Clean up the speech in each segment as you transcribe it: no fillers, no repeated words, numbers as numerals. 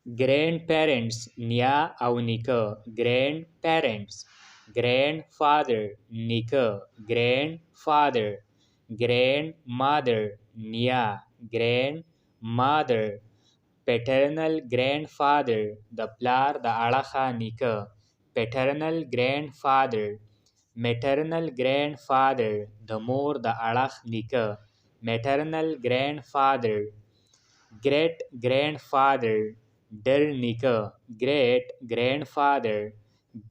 grandparents نیا او نیکه grandparents grandfather نیکه grandfather grandmother نیا grandmother paternal grandfather د پلار د اړخه نیکه paternal grandfather maternal grandfather د مور د اړخ نیکه maternal grandfather great grandfather ډېر نیکه great grandfather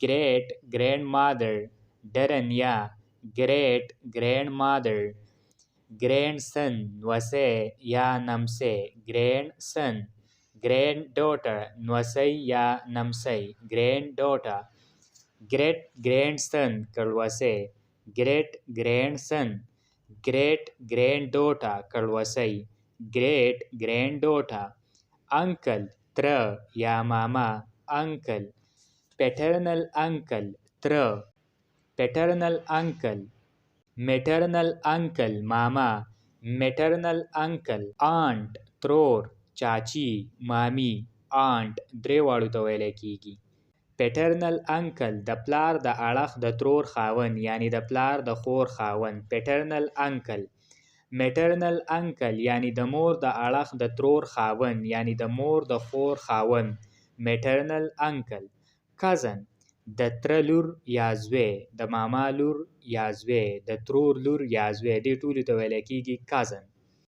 great grandmother ډېره نیا great grandmother grandson نوسی یا نمسی grandson granddaughter نوسی یا نمسی granddaughter great grandson کړوسی great grandson great granddaughter کړوسی great granddaughter uncle تره یا ماما uncle paternal uncle تره paternal uncle maternal uncle ماما maternal uncle aunt ترور چاچی مامی aunt درې واړو ته ویلی کیږي paternal uncle د پلار د اړخ د ترور خاوند یعنی د پلار د خور خاوند paternal uncle maternal uncle یعنی د مور د اړخ د ترور خاوند یعنی د مور د خور خاوند maternal uncle cousin د تره لور یا زوی د ماما لور یا زوی د ترور لور یا زوی دې ټولو ته ویلی کیږي cousin